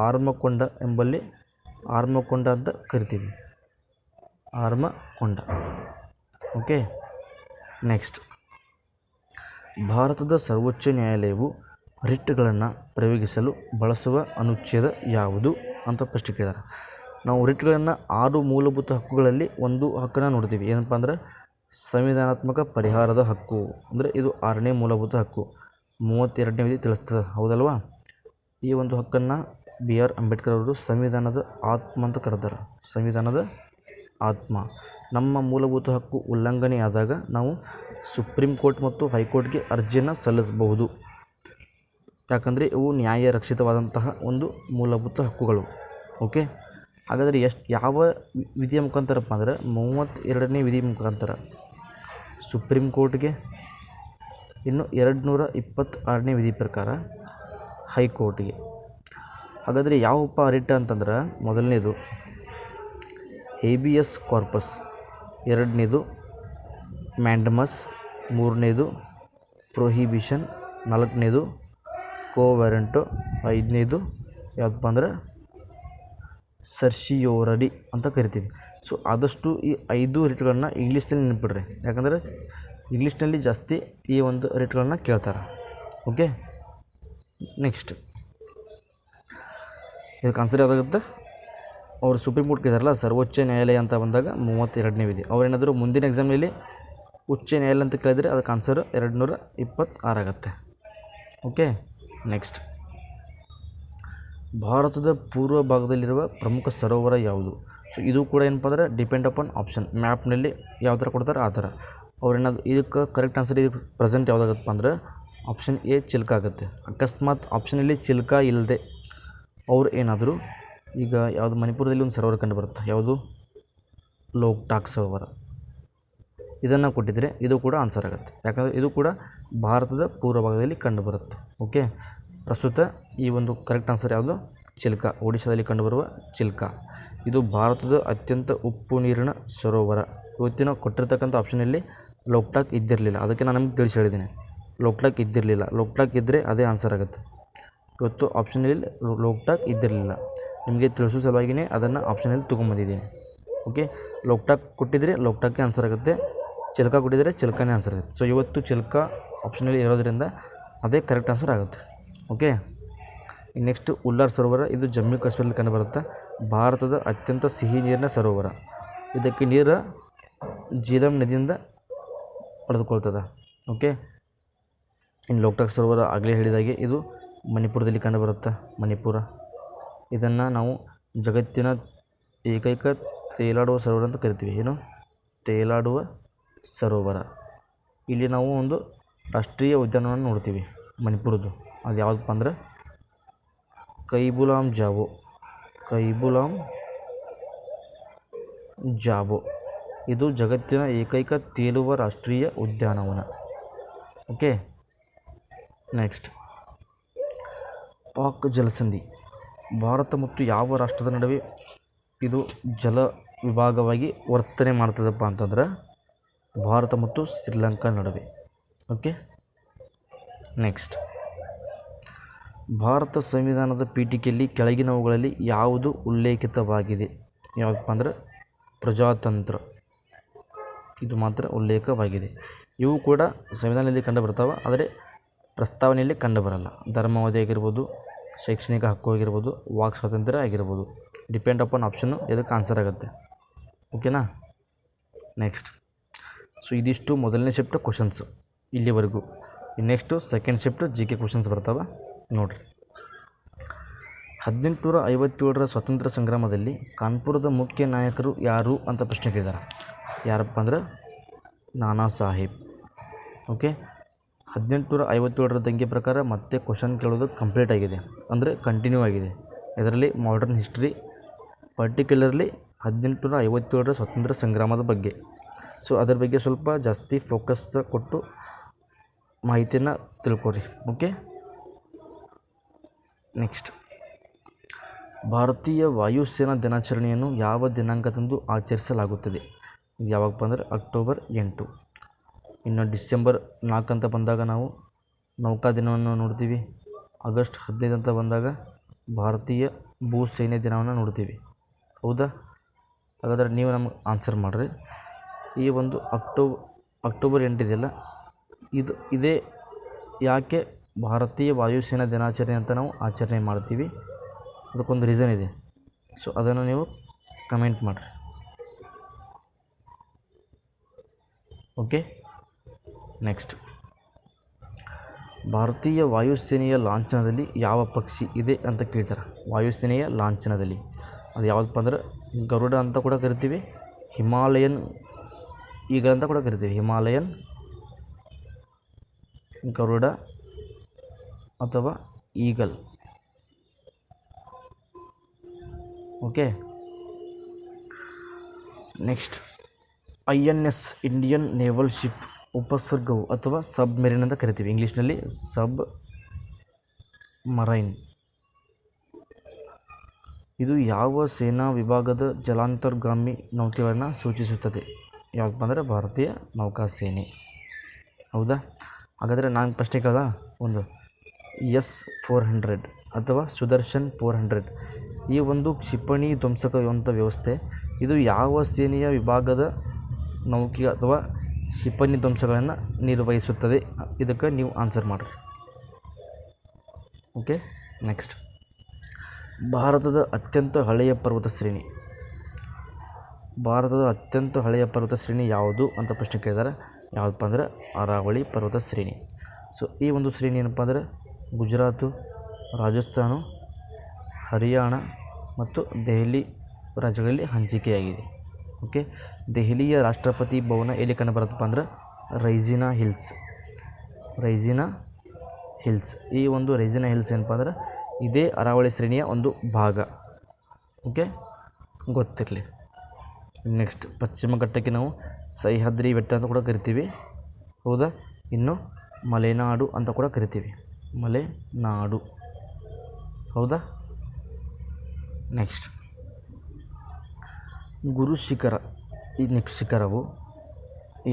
ಆರ್ಮಕೊಂಡ ಎಂಬಲ್ಲಿ ಆರ್ಮಕೊಂಡ ಅಂತ ಕರಿತೀವಿ. ಆರ್ಮಕೊಂಡ. ಓಕೆ. ನೆಕ್ಸ್ಟ್, ಭಾರತದ ಸರ್ವೋಚ್ಚ ನ್ಯಾಯಾಲಯವು ರಿಟ್ಗಳನ್ನು ಪ್ರಯೋಗಿಸಲು ಬಳಸುವ ಅನುಚ್ಛೇದ ಯಾವುದು ಅಂತ ಪ್ರಶ್ನೆ ಕೇಳಿದ್ದಾರೆ. ನಾವು ರಿಟ್ಗಳನ್ನು 6 ಮೂಲಭೂತ ಹಕ್ಕುಗಳಲ್ಲಿ ಒಂದು ಹಕ್ಕನ್ನು ನೋಡ್ತೀವಿ. ಏನಪ್ಪ ಅಂದರೆ ಸಂವಿಧಾನಾತ್ಮಕ ಪರಿಹಾರದ ಹಕ್ಕು. ಅಂದರೆ ಇದು 6ನೇ ಮೂಲಭೂತ ಹಕ್ಕು. 32ನೇ ವಿಧಿ ತಿಳಿಸ್ತದೆ, ಹೌದಲ್ವಾ? ಈ ಒಂದು ಹಕ್ಕನ್ನು ಬಿ ಆರ್ ಅಂಬೇಡ್ಕರ್ ಅವರು ಸಂವಿಧಾನದ ಆತ್ಮ ಅಂತ ಕರೆದಾರೆ. ಸಂವಿಧಾನದ ಆತ್ಮ. ನಮ್ಮ ಮೂಲಭೂತ ಹಕ್ಕು ಉಲ್ಲಂಘನೆಯಾದಾಗ ನಾವು ಸುಪ್ರೀಂ ಕೋರ್ಟ್ ಮತ್ತು ಹೈಕೋರ್ಟ್ಗೆ ಅರ್ಜಿಯನ್ನು ಸಲ್ಲಿಸಬಹುದು. ಯಾಕಂದರೆ ಇವು ನ್ಯಾಯ ರಕ್ಷಿತವಾದಂತಹ ಒಂದು ಮೂಲಭೂತ ಹಕ್ಕುಗಳು. ಓಕೆ, ಹಾಗಾದರೆ ಯಾವ ವಿಧಿಯ ಮುಖಾಂತರಪ್ಪ ಅಂದರೆ 32ನೇ ವಿಧಿ ಮುಖಾಂತರ ಸುಪ್ರೀಂ ಕೋರ್ಟ್ಗೆ, ಇನ್ನು 226ನೇ ವಿಧಿ ಪ್ರಕಾರ ಹೈಕೋರ್ಟ್ಗೆ. ಹಾಗಾದರೆ ಯಾವಪ್ಪ ರಿಟ್ ಅಂತಂದ್ರೆ ಮೊದಲನೇದು ಹೇಬಿಯಸ್ ಕಾರ್ಪಸ್, ಎರಡನೇದು ಮ್ಯಾಂಡಮಸ್, ಮೂರನೇದು ಪ್ರೊಹಿಬಿಷನ್, ನಾಲ್ಕನೇದು ಕೋವೆರೆಂಟೋ, ಐದನೇದು ಯಾವುದಪ್ಪ ಅಂದ್ರೆ ಸರ್ಶಿಯೋರಡಿ ಅಂತ ಕರಿತೀವಿ. ಸೊ ಆದಷ್ಟು ಈ 5 ರೇಟ್ಗಳನ್ನ ಇಂಗ್ಲೀಷ್ನಲ್ಲಿ ನೆನಪಿಡ್ರಿ, ಯಾಕಂದರೆ ಇಂಗ್ಲೀಷ್ನಲ್ಲಿ ಜಾಸ್ತಿ ಈ ಒಂದು ರೇಟ್ಗಳನ್ನ ಕೇಳ್ತಾರೆ. ಓಕೆ, ನೆಕ್ಸ್ಟ್ ಇದಕ್ಕೆ ಆನ್ಸರ್ ಯಾವುದಾಗುತ್ತೆ? ಅವರು ಸುಪ್ರೀಂ ಕೋರ್ಟ್ಗೆ ಇದ್ದಾರಲ್ಲ, ಸರ್ವೋಚ್ಚ ನ್ಯಾಯಾಲಯ ಅಂತ ಬಂದಾಗ 32ನೇ ವಿಧಿ. ಅವರೇನಾದರೂ ಮುಂದಿನ ಎಕ್ಸಾಮ್ನಲ್ಲಿ ಉಚ್ಚ ನ್ಯಾಯಾಲಯ ಅಂತ ಕೇಳಿದರೆ ಅದಕ್ಕೆ ಆನ್ಸರ್ 226 ಆಗುತ್ತೆ. ಓಕೆ, ನೆಕ್ಸ್ಟ್ ಭಾರತದ ಪೂರ್ವ ಭಾಗದಲ್ಲಿರುವ ಪ್ರಮುಖ ಸರೋವರ ಯಾವುದು? ಸೊ ಇದು ಕೂಡ ಏನಪ್ಪ ಅಂದರೆ ಡಿಪೆಂಡ್ ಅಪಾನ್ ಆಪ್ಷನ್. ಮ್ಯಾಪ್ನಲ್ಲಿ ಯಾವ ಥರ ಕೊಡ್ತಾರೆ ಆ ಥರ. ಅವ್ರೇನಾದ್ರು ಇದಕ್ಕೆ ಕರೆಕ್ಟ್ ಆನ್ಸರ್ ಇದಕ್ಕೆ ಪ್ರೆಸೆಂಟ್ ಯಾವುದಾಗತ್ತಪ್ಪ ಅಂದ್ರೆ ಆಪ್ಷನ್ ಎ ಚಿಲ್ಕ ಆಗುತ್ತೆ. ಅಕಸ್ಮಾತ್ ಆಪ್ಷನಲ್ಲಿ ಚಿಲ್ಕ ಇಲ್ಲದೆ ಅವ್ರು ಏನಾದರೂ ಈಗ ಯಾವುದು ಮಣಿಪುರದಲ್ಲಿ ಒಂದು ಸರೋವರ ಕಂಡು ಬರುತ್ತೆ, ಯಾವುದು ಲೋಕ್ಟಾಕ್ ಸರೋವರ, ಇದನ್ನು ಕೊಟ್ಟಿದ್ದರೆ ಇದು ಕೂಡ ಆನ್ಸರ್ ಆಗುತ್ತೆ. ಯಾಕಂದರೆ ಇದು ಕೂಡ ಭಾರತದ ಪೂರ್ವ ಭಾಗದಲ್ಲಿ ಕಂಡು ಬರುತ್ತೆ. ಓಕೆ, ಪ್ರಸ್ತುತ ಈ ಒಂದು ಕರೆಕ್ಟ್ ಆನ್ಸರ್ ಯಾವುದು? ಚಿಲ್ಕ, ಒಡಿಶಾದಲ್ಲಿ ಕಂಡುಬರುವ ಚಿಲ್ಕ. ಇದು ಭಾರತದ ಅತ್ಯಂತ ಉಪ್ಪು ನೀರಿನ ಸರೋವರ. ಇವತ್ತಿನ ಕೊಟ್ಟಿರ್ತಕ್ಕಂಥ ಆಪ್ಷನಲ್ಲಿ ಲೋಕ್ಟಾಕ್ ಇದ್ದಿರಲಿಲ್ಲ, ಅದಕ್ಕೆ ನಾನು ನಿಮ್ಗೆ ತಿಳಿಸಿ ಹೇಳಿದ್ದೀನಿ. ಲೋಕ್ಟಾಕ್ ಇದ್ದಿರಲಿಲ್ಲ, ಲೋಕ್ಟಾಕ್ ಇದ್ದರೆ ಅದೇ ಆನ್ಸರ್ ಆಗುತ್ತೆ. ಇವತ್ತು ಆಪ್ಷನಲ್ಲಿ ಲೋಕ್ಟಾಕ್ ಇದ್ದಿರಲಿಲ್ಲ, ನಿಮಗೆ ತಿಳಿಸೋ ಸಲುವಾಗಿಯೇ ಅದನ್ನು ಆಪ್ಷನಲ್ಲಿ ತೊಗೊಂಬಂದಿದ್ದೀನಿ. ಓಕೆ, ಲೋಕ್ಟಾಕ್ ಕೊಟ್ಟಿದ್ದರೆ ಲೋಕ್ಟಾಕ್ಗೆ ಆನ್ಸರ್ ಆಗುತ್ತೆ, ಚಿಲ್ಕ ಕೊಟ್ಟಿದ್ದರೆ ಚಿಲ್ಕನೇ ಆನ್ಸರ್ ಆಗುತ್ತೆ. ಸೊ ಇವತ್ತು ಚಿಲ್ಕ ಆಪ್ಷನಲ್ಲಿ ಇರೋದರಿಂದ ಅದೇ ಕರೆಕ್ಟ್ ಆನ್ಸರ್ ಆಗುತ್ತೆ. ಓಕೆ, ನೆಕ್ಸ್ಟ್ ಉಲ್ಲಾರ್ ಸರೋವರ. ಇದು ಜಮ್ಮು ಕಾಶ್ಮೀರದಲ್ಲಿ ಕಂಡುಬರುತ್ತೆ. ಭಾರತದ ಅತ್ಯಂತ ಸಿಹಿ ನೀರಿನ ಸರೋವರ. ಇದಕ್ಕೆ ನೀರು ಜೀಲಂ ನದಿಯಿಂದ ಪಡೆದುಕೊಳ್ತದೆ. ಓಕೆ, ಇನ್ನು ಲೋಕ್ಟಾಕ್ ಸರೋವರ ಆಗಲೇ ಹೇಳಿದಾಗೆ ಇದು ಮಣಿಪುರದಲ್ಲಿ ಕಂಡುಬರುತ್ತೆ. ಮಣಿಪುರ, ಇದನ್ನು ನಾವು ಜಗತ್ತಿನ ಏಕೈಕ ತೇಲಾಡುವ ಸರೋವರ ಅಂತ ಕರಿತೀವಿ. ಏನು? ತೇಲಾಡುವ ಸರೋವರ. ಇಲ್ಲಿ ನಾವು ಒಂದು ರಾಷ್ಟ್ರೀಯ ಉದ್ಯಾನವನ್ನು ನೋಡ್ತೀವಿ ಮಣಿಪುರದ್ದು. ಅದು ಯಾವುದಪ್ಪ ಅಂದ್ರೆ ಕೈಬುಲಾಮ್ ಜಾವೋ. ಇದು ಜಗತ್ತಿನ ಏಕೈಕ ತೇಲುವ ರಾಷ್ಟ್ರೀಯ ಉದ್ಯಾನವನ. ಓಕೆ, ನೆಕ್ಸ್ಟ್ ಪಾಕ್ ಜಲಸಂಧಿ. ಭಾರತ ಮತ್ತು ಯಾವ ರಾಷ್ಟ್ರದ ನಡುವೆ ಇದು ಜಲ ವಿಭಾಗವಾಗಿ ವರ್ತನೆ ಮಾಡ್ತದಪ್ಪ ಅಂತಂದ್ರೆ ಭಾರತ ಮತ್ತು ಶ್ರೀಲಂಕಾ ನಡುವೆ. ಓಕೆ, ನೆಕ್ಸ್ಟ್ ಭಾರತ ಸಂವಿಧಾನದ ಪೀಠಿಕೆಯಲ್ಲಿ ಕೆಳಗಿನವುಗಳಲ್ಲಿ ಯಾವುದು ಉಲ್ಲೇಖಿತವಾಗಿದೆ? ಯಾವುದಪ್ಪ ಅಂದ್ರೆ ಪ್ರಜಾತಂತ್ರ, ಇದು ಮಾತ್ರ ಉಲ್ಲೇಖವಾಗಿದೆ. ಇವು ಕೂಡ ಸಂವಿಧಾನದಲ್ಲಿ ಕಂಡು ಬರ್ತಾವೆ, ಆದರೆ ಪ್ರಸ್ತಾವನೆಯಲ್ಲಿ ಕಂಡು ಬರಲ್ಲ. ಧರ್ಮಾವಧಿ ಆಗಿರ್ಬೋದು, ಶೈಕ್ಷಣಿಕ ಹಕ್ಕು ಆಗಿರ್ಬೋದು, ವಾಕ್ ಸ್ವಾತಂತ್ರ್ಯ ಆಗಿರ್ಬೋದು. ಡಿಪೆಂಡ್ ಅಪಾನ್ ಆಪ್ಷನ್ನು ಇದಕ್ಕೆ ಆನ್ಸರ್ ಆಗುತ್ತೆ. ಓಕೆನಾ? ನೆಕ್ಸ್ಟ್, ಸೊ ಇದಿಷ್ಟು ಮೊದಲನೇ ಶಿಫ್ಟ್ ಕ್ವಶನ್ಸು ಇಲ್ಲಿವರೆಗೂ. Next second shift GK questions ಬರ್ತಾವೆ ನೋಡಿರಿ. 1857ರ ಸ್ವಾತಂತ್ರ್ಯ ಸಂಗ್ರಾಮದಲ್ಲಿ ಕಾನ್ಪುರದ ಮುಖ್ಯ ನಾಯಕರು ಯಾರು ಅಂತ ಪ್ರಶ್ನೆ ಕೇಳಿದ್ದಾರೆ. ಯಾರಪ್ಪ ಅಂದ್ರೆ ನಾನಾ ಸಾಹೇಬ್. ಓಕೆ, 1857ರ ದಂಗೆ ಪ್ರಕಾರ ಮತ್ತೆ ಕ್ವಶನ್ ಕೇಳೋದು ಕಂಪ್ಲೀಟ್ ಆಗಿದೆ, ಅಂದರೆ ಕಂಟಿನ್ಯೂ ಆಗಿದೆ. ಇದರಲ್ಲಿ ಮಾಡರ್ನ್ ಹಿಸ್ಟ್ರಿ, ಪರ್ಟಿಕ್ಯುಲರ್ಲಿ 1857ರ ಸ್ವಾತಂತ್ರ್ಯ ಸಂಗ್ರಾಮದ ಬಗ್ಗೆ. ಸೊ ಅದರ ಬಗ್ಗೆ ಸ್ವಲ್ಪ ಜಾಸ್ತಿ ಫೋಕಸ್ ಕೊಟ್ಟು ಮಾಹಿತಿಯನ್ನು ತಿಳ್ಕೊರಿ. ಓಕೆ, ನೆಕ್ಸ್ಟ್ ಭಾರತೀಯ ವಾಯುಸೇನಾ ದಿನಾಚರಣೆಯನ್ನು ಯಾವ ದಿನಾಂಕದಂದು ಆಚರಿಸಲಾಗುತ್ತದೆ? ಇದು ಯಾವಾಗಪ್ಪ ಅಂದರೆ ಅಕ್ಟೋಬರ್ 8. ಇನ್ನು ಡಿಸೆಂಬರ್ 4 ಅಂತ ಬಂದಾಗ ನಾವು ನೌಕಾ ದಿನವನ್ನು ನೋಡ್ತೀವಿ. ಆಗಸ್ಟ್ 15 ಅಂತ ಬಂದಾಗ ಭಾರತೀಯ ಭೂಸೇನೆ ದಿನವನ್ನು ನೋಡ್ತೀವಿ. ಹೌದಾ? ಹಾಗಾದರೆ ನೀವು ನಮ್ಗೆ ಆನ್ಸರ್ ಮಾಡಿರಿ. ಈ ಒಂದು ಅಕ್ಟೋಬರ್ 8 ಇದೆಯಲ್ಲ, ಇದೇ ಯಾಕೆ ಭಾರತೀಯ ವಾಯುಸೇನಾ ದಿನಾಚರಣೆ ಅಂತ ನಾವು ಆಚರಣೆ ಮಾಡ್ತೀವಿ? ಅದಕ್ಕೊಂದು ರೀಸನ್ ಇದೆ. ಸೊ ಅದನ್ನು ನೀವು ಕಮೆಂಟ್ ಮಾಡಿರಿ. ಓಕೆ, ನೆಕ್ಸ್ಟ್ ಭಾರತೀಯ ವಾಯುಸೇನೆಯ ಲಾಂಛನದಲ್ಲಿ ಯಾವ ಪಕ್ಷಿ ಇದೆ ಅಂತ ಕೇಳ್ತಾರೆ. ವಾಯುಸೇನೆಯ ಲಾಂಛನದಲ್ಲಿ ಅದು ಯಾವುದಪ್ಪ ಅಂದ್ರೆ ಗರುಡ ಅಂತ ಕೂಡ ಕರಿತೀವಿ, ಹಿಮಾಲಯನ್ ಈಗಲ್ ಅಂತ ಕೂಡ ಕರಿತೀವಿ. ಹಿಮಾಲಯನ್ ಗರುಡ ಅಥವಾ eagle. Okay, next INS Indian naval ship ಉಪಸರ್ಗವು ಅಥವಾ ಸಬ್ಮೆರಿನ್ ಅಂತ ಕರಿತೀವಿ, ಇಂಗ್ಲೀಷ್ನಲ್ಲಿ ಸಬ್ ಮರೈನ್. ಇದು ಯಾವ ಸೇನಾ ವಿಭಾಗದ ಜಲಾಂತರ್ಗಾಮಿ ನೌಕೆಗಳನ್ನು ಸೂಚಿಸುತ್ತದೆ? ಯಾವುದಪ್ಪ ಅಂದರೆ ಭಾರತೀಯ ನೌಕಾಸೇನೆ. ಹೌದಾ? ಹಾಗಾದರೆ ನಾನು ಪ್ರಶ್ನೆ ಕೇಳ್ದ ಒಂದು S-400 ಅಥವಾ ಸುದರ್ಶನ್ 400 ಈ ಒಂದು ಕ್ಷಿಪಣಿ ಧ್ವಂಸಕವಂತ ವ್ಯವಸ್ಥೆ ಇದು ಯಾವ ಸೇನೆಯ ವಿಭಾಗದ ನೌಕೆ ಅಥವಾ ಕ್ಷಿಪಣಿ ಧ್ವಂಸಗಳನ್ನು ನಿರ್ವಹಿಸುತ್ತದೆ? ಇದಕ್ಕೆ ನೀವು ಆನ್ಸರ್ ಮಾಡಿರಿ. ಓಕೆ, ನೆಕ್ಸ್ಟ್ ಭಾರತದ ಅತ್ಯಂತ ಹಳೆಯ ಪರ್ವತ ಶ್ರೇಣಿ. ಭಾರತದ ಅತ್ಯಂತ ಹಳೆಯ ಪರ್ವತ ಶ್ರೇಣಿ ಯಾವುದು ಅಂತ ಪ್ರಶ್ನೆ ಕೇಳಿದ್ದಾರೆ. ಯಾವುದಪ್ಪ ಅಂದರೆ ಅರಾವಳಿ ಪರ್ವತ ಶ್ರೇಣಿ. ಸೊ ಈ ಒಂದು ಶ್ರೇಣಿ ಏನಪ್ಪ ಅಂದರೆ ಗುಜರಾತು, ರಾಜಸ್ಥಾನ, ಹರಿಯಾಣ ಮತ್ತು ದೆಹಲಿ ರಾಜ್ಯಗಳಲ್ಲಿ ಹಂಚಿಕೆಯಾಗಿದೆ. ಓಕೆ, ದೆಹಲಿಯ ರಾಷ್ಟ್ರಪತಿ ಭವನ ಎಲ್ಲಿ ಕಂಡು ಬರುತ್ತಪ್ಪ ಅಂದ್ರೆ ರೈಸಿನಾ ಹಿಲ್ಸ್. ಈ ಒಂದು ರೈಸಿನಾ ಹಿಲ್ಸ್ ಏನಪ್ಪ ಅಂದ್ರೆ ಇದೇ ಅರಾವಳಿ ಶ್ರೇಣಿಯ ಒಂದು ಭಾಗ. ಓಕೆ, ಗೊತ್ತಿರಲಿ. ನೆಕ್ಸ್ಟ್ ಪಶ್ಚಿಮ ಘಟ್ಟಕ್ಕೆ ನಾವು ಸಹ್ಯಾದ್ರಿ ಬೆಟ್ಟ ಅಂತ ಕೂಡ ಕರಿತೀವಿ. ಹೌದಾ? ಇನ್ನು ಮಲೆನಾಡು ಅಂತ ಕೂಡ ಕರಿತೀವಿ, ಮಲೆನಾಡು. ಹೌದಾ? ನೆಕ್ಸ್ಟ್ ಗುರು ಶಿಖರ. ಈ ನೆಕ್ಸ್ಟ್ ಶಿಖರವು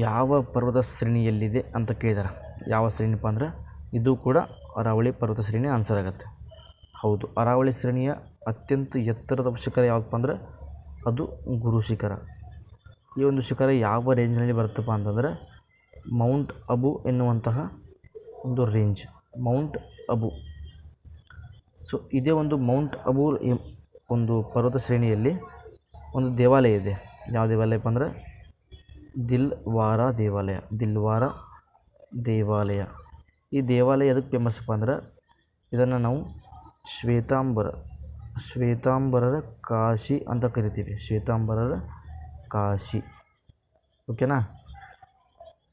ಯಾವ ಪರ್ವತ ಶ್ರೇಣಿಯಲ್ಲಿದೆ ಅಂತ ಕೇಳಿದಾರೆ. ಯಾವ ಶ್ರೇಣಿಪ್ಪ ಅಂದ್ರೆ ಇದು ಕೂಡ ಅರಾವಳಿ ಪರ್ವತ ಶ್ರೇಣಿ ಆನ್ಸರ್ ಆಗುತ್ತೆ. ಹೌದು, ಅರಾವಳಿ ಶ್ರೇಣಿಯ ಅತ್ಯಂತ ಎತ್ತರದ ಶಿಖರ ಯಾವುದಪ್ಪ ಅಂದ್ರೆ ಅದು ಗುರು ಶಿಖರ. ಈ ಒಂದು ಶಿಖರ ಯಾವ ರೇಂಜ್ನಲ್ಲಿ ಬರುತ್ತಪ್ಪ ಅಂತಂದರೆ ಮೌಂಟ್ ಅಬು ಎನ್ನುವಂತಹ ಒಂದು ರೇಂಜ್, ಮೌಂಟ್ ಅಬು. ಸೊ ಇದೇ ಒಂದು ಮೌಂಟ್ ಅಬು ಒಂದು ಪರ್ವತ ಶ್ರೇಣಿಯಲ್ಲಿ ಒಂದು ದೇವಾಲಯ ಇದೆ. ಯಾವ ದೇವಾಲಯಪ್ಪ ಅಂದರೆ ದಿಲ್ವಾರ ದೇವಾಲಯ. ಈ ದೇವಾಲಯ ಎದಕ್ಕೆ ಫೇಮಸ್ಸಪ್ಪ ಅಂದ್ರೆ ಇದನ್ನು ನಾವು ಶ್ವೇತಾಂಬರರ ಕಾಶಿ ಅಂತ ಕರಿತೀವಿ. ಶ್ವೇತಾಂಬರರ ಕಾಶಿ. ಓಕೆನಾ?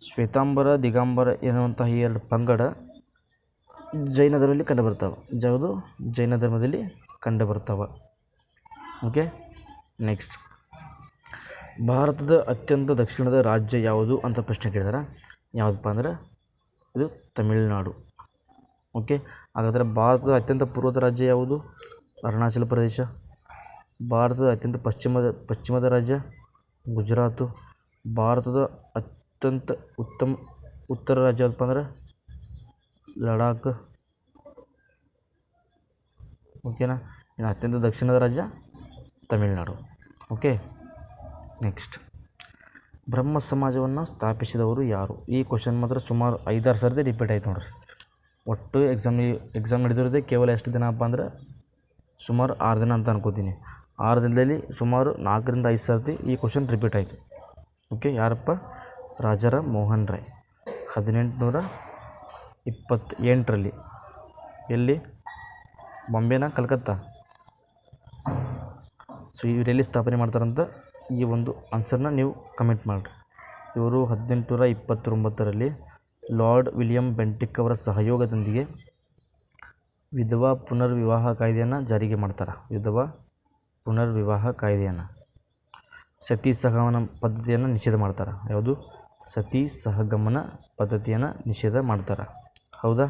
ಶ್ವೇತಾಂಬರ, ದಿಗಂಬರ ಎನ್ನುವಂತಹ ಈ ಎರಡು ಪಂಗಡ ಜೈನ ಧರ್ಮದಲ್ಲಿ ಕಂಡುಬರ್ತಾವೆ. ಓಕೆ, ನೆಕ್ಸ್ಟ್ ಭಾರತದ ಅತ್ಯಂತ ದಕ್ಷಿಣದ ರಾಜ್ಯ ಯಾವುದು ಅಂತ ಪ್ರಶ್ನೆ ಕೇಳಿದಾರೆ. ಯಾವುದಪ್ಪ ಅಂದ್ರೆ ಇದು ತಮಿಳುನಾಡು. ಓಕೆ, ಹಾಗಾದರೆ ಭಾರತದ ಅತ್ಯಂತ ಪೂರ್ವದ ರಾಜ್ಯ ಯಾವುದು? ಅರುಣಾಚಲ ಪ್ರದೇಶ. ಭಾರತದ ಅತ್ಯಂತ ಪಶ್ಚಿಮದ ರಾಜ್ಯ ಗುಜರಾತು. ಭಾರತದ ಅತ್ಯಂತ ಉತ್ತರ ರಾಜ್ಯ ಯಾವುದಪ್ಪ ಅಂದ್ರೆ ಲಡಾಖ್. ಓಕೆನಾ? ಇನ್ನು ಅತ್ಯಂತ ದಕ್ಷಿಣದ ರಾಜ್ಯ ತಮಿಳುನಾಡು. ಓಕೆ, ನೆಕ್ಸ್ಟ್ ಬ್ರಹ್ಮ ಸಮಾಜವನ್ನು ಸ್ಥಾಪಿಸಿದವರು ಯಾರು? ಈ ಕ್ವಶನ್ ಮಾತ್ರ ಸುಮಾರು 5-6 ಸರ್ತಿ ರಿಪೀಟ್ ಆಯ್ತು ನೋಡ್ರಿ. ಒಟ್ಟು ಎಕ್ಸಾಮ್ ನಡೆದಿರೋದೇ ಕೇವಲ ಎಷ್ಟು ದಿನ ಅಪ್ಪ ಅಂದ್ರೆ ಸುಮಾರು 6 ದಿನ ಅಂತ ಅನ್ಕೋತೀನಿ. 6 ದಿನದಲ್ಲಿ ಸುಮಾರು 4-5 ಸರ್ತಿ ಈ ಕ್ವಶನ್ ರಿಪೀಟ್ ಆಯಿತು. ಓಕೆ, ಯಾರಪ್ಪ? ರಾಜಾರಾಮ್ ಮೋಹನ್ ರಾಯ್ 1828ರಲ್ಲಿ. ಎಲ್ಲಿ? ಬಾಂಬೆನಾ, ಕಲ್ಕತ್ತಾ? ಸೊ ಇವರೆಲ್ಲಿ ಸ್ಥಾಪನೆ ಮಾಡ್ತಾರಂತ ಈ ಒಂದು ಆನ್ಸರ್ನ ನೀವು ಕಮೆಂಟ್ ಮಾಡಿರಿ. ಇವರು 1829ರಲ್ಲಿ ಲಾರ್ಡ್ ವಿಲಿಯಂ ಬೆಂಟಿಕ್ ಅವರ ಸಹಯೋಗದೊಂದಿಗೆ ವಿಧವಾ ಪುನರ್ವಿವಾಹ ಕಾಯ್ದೆಯನ್ನು ಜಾರಿಗೆ ಮಾಡ್ತಾರೆ. ಸತಿ ಸಹಗಮನ ಪದ್ಧತಿಯನ್ನು ನಿಷೇಧ ಮಾಡ್ತಾರೆ. ಯಾವುದು? ಸತಿ ಸಹಗಮನ ಪದ್ಧತಿಯನ್ನು ನಿಷೇಧ ಮಾಡ್ತಾರೆ. ಹೌದಾ?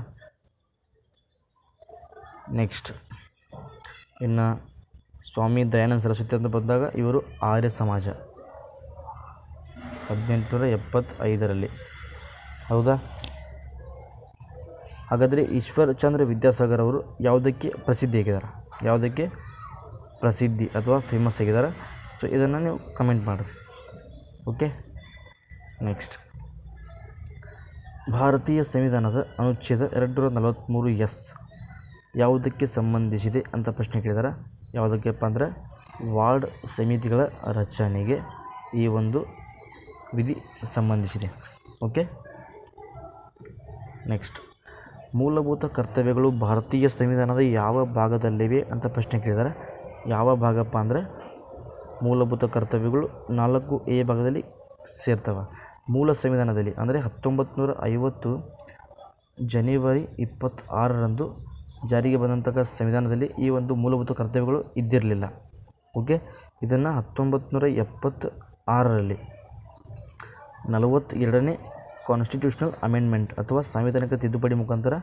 ನೆಕ್ಸ್ಟ್ ಇನ್ನು ಸ್ವಾಮಿ ದಯಾನಂದ ಸರಸ್ವತಿ ಅಂತ ಬಂದಾಗ ಇವರು ಆರ್ಯ ಸಮಾಜ 1875ರಲ್ಲಿ. ಹೌದಾ? ಹಾಗಾದರೆ ಈಶ್ವರ್ ಚಂದ್ರ ವಿದ್ಯಾಸಾಗರ್ ಅವರು ಯಾವುದಕ್ಕೆ ಪ್ರಸಿದ್ಧಿ ಅಥವಾ ಫೇಮಸ್ ಆಗಿದ್ದಾರೆ? ಸೊ ಇದನ್ನು ನೀವು ಕಮೆಂಟ್ ಮಾಡಿರಿ. ಓಕೆ, ನೆಕ್ಸ್ಟ್ ಭಾರತೀಯ ಸಂವಿಧಾನದ ಅನುಚ್ಛೇದ 243 ಯಾವುದಕ್ಕೆ ಸಂಬಂಧಿಸಿದೆ ಅಂತ ಪ್ರಶ್ನೆ ಕೇಳಿದ್ದಾರೆ. ಯಾವುದಕ್ಕೆಪ್ಪ ಅಂದರೆ ವಾರ್ಡ್ ಸಮಿತಿಗಳ ರಚನೆಗೆ ಈ ಒಂದು ವಿಧಿ ಸಂಬಂಧಿಸಿದೆ. ಓಕೆ, ನೆಕ್ಸ್ಟ್ ಮೂಲಭೂತ ಕರ್ತವ್ಯಗಳು ಭಾರತೀಯ ಸಂವಿಧಾನದ ಯಾವ ಭಾಗದಲ್ಲಿವೆ ಅಂತ ಪ್ರಶ್ನೆ ಕೇಳಿದ್ದಾರೆ. ಯಾವ ಭಾಗಪ್ಪ ಅಂದರೆ ಮೂಲಭೂತ ಕರ್ತವ್ಯಗಳು 4A ಭಾಗದಲ್ಲಿ ಸೇರ್ತವೆ. ಮೂಲ ಸಂವಿಧಾನದಲ್ಲಿ ಅಂದರೆ 1950 ಜನವರಿ 26ರಂದು ಜಾರಿಗೆ ಬಂದಂತಹ ಸಂವಿಧಾನದಲ್ಲಿ ಈ ಒಂದು ಮೂಲಭೂತ ಕರ್ತವ್ಯಗಳು ಇದ್ದಿರಲಿಲ್ಲ. ಓಕೆ, ಇದನ್ನು 1976ರಲ್ಲಿ 42ನೇ ಕಾನ್ಸ್ಟಿಟ್ಯೂಷನಲ್ ಅಮೆಂಡ್ಮೆಂಟ್ ಅಥವಾ ಸಾಂವಿಧಾನಿಕ ತಿದ್ದುಪಡಿ ಮುಖಾಂತರ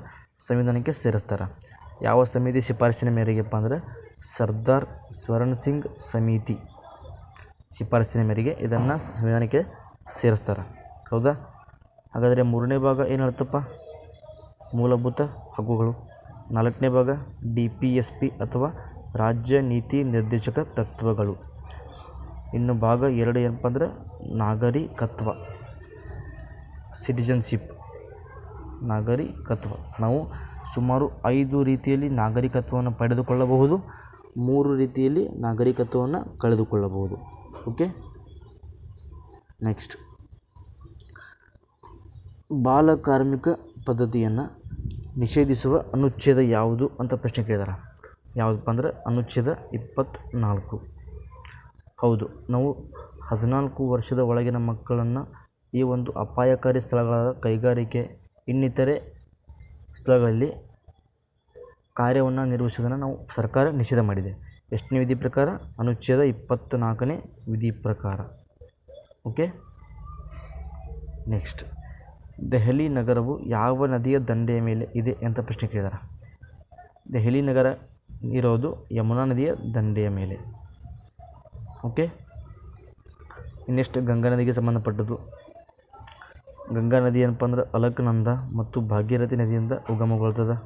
ಸಂವಿಧಾನಕ್ಕೆ ಸೇರಿಸ್ತಾರೆ. ಯಾವ ಸಮಿತಿ ಶಿಫಾರಸಿನ ಮೇರೆಗೆಪ್ಪ ಅಂದರೆ ಸರ್ದಾರ್ ಸ್ವರಣ್ ಸಿಂಗ್ ಸಮಿತಿ ಶಿಫಾರಸಿನ ಮೇರೆಗೆ ಇದನ್ನು ಸಂವಿಧಾನಕ್ಕೆ ಸೇರಿಸ್ತಾರೆ. ಹೌದಾ? ಹಾಗಾದರೆ 3ನೇ ಭಾಗ ಏನು ಹೇಳ್ತಪ್ಪ? ಮೂಲಭೂತ ಹಕ್ಕುಗಳು. 4ನೇ ಭಾಗ DPSP ಅಥವಾ ರಾಜ್ಯ ನೀತಿ ನಿರ್ದೇಶಕ ತತ್ವಗಳು. ಇನ್ನು ಭಾಗ 2 ಏನಪ್ಪ ಅಂದರೆ ನಾಗರಿಕತ್ವ, ಸಿಟಿಜನ್ಶಿಪ್, ನಾಗರಿಕತ್ವ. ನಾವು ಸುಮಾರು 5 ರೀತಿಯಲ್ಲಿ ನಾಗರಿಕತ್ವವನ್ನು ಪಡೆದುಕೊಳ್ಳಬಹುದು, 3 ರೀತಿಯಲ್ಲಿ ನಾಗರಿಕತ್ವವನ್ನು ಕಳೆದುಕೊಳ್ಳಬಹುದು. ಓಕೆ, ನೆಕ್ಸ್ಟ್ ಬಾಲ ಕಾರ್ಮಿಕ ಪದ್ಧತಿಯನ್ನು ನಿಷೇಧಿಸುವ ಅನುಚ್ಛೇದ ಯಾವುದು ಅಂತ ಪ್ರಶ್ನೆ ಕೇಳಿದಾರೆ. ಯಾವುದಪ್ಪ ಅಂದರೆ ಅನುಚ್ಛೇದ 24. ಹೌದು, ನಾವು 14 ವರ್ಷದ ಒಳಗಿನ ಮಕ್ಕಳನ್ನು ಈ ಒಂದು ಅಪಾಯಕಾರಿ ಸ್ಥಳಗಳಾದ ಕೈಗಾರಿಕೆ ಇನ್ನಿತರೆ ಸ್ಥಳಗಳಲ್ಲಿ ಕಾರ್ಯವನ್ನು ನಿರ್ವಹಿಸೋದನ್ನು ನಾವು ಸರ್ಕಾರ ನಿಷೇಧ ಮಾಡಿದೆ. ಎಷ್ಟನೇ ವಿಧಿ ಪ್ರಕಾರ? ಅನುಚ್ಛೇದ 24ನೇ ವಿಧಿ ಪ್ರಕಾರ. ಓಕೆ, ನೆಕ್ಸ್ಟ್ ದೆಹಲಿ ನಗರವು ಯಾವ ನದಿಯ ದಂಡೆಯ ಮೇಲೆ ಇದೆ ಅಂತ ಪ್ರಶ್ನೆ ಕೇಳಿದ್ದಾರೆ. ದೆಹಲಿ ನಗರ ಇರೋದು ಯಮುನಾ ನದಿಯ ದಂಡೆಯ ಮೇಲೆ. ಓಕೆ, ಇನ್ನೆಷ್ಟು ಗಂಗಾ ನದಿಗೆ ಸಂಬಂಧಪಟ್ಟದ್ದು. ಗಂಗಾ ನದಿ ಏನಪ್ಪ ಅಂದ್ರೆ ಅಲಕನಂದ ಮತ್ತು ಭಾಗೀರಥಿ ನದಿಯಿಂದ ಉಗಮಗೊಳ್ತದೆ.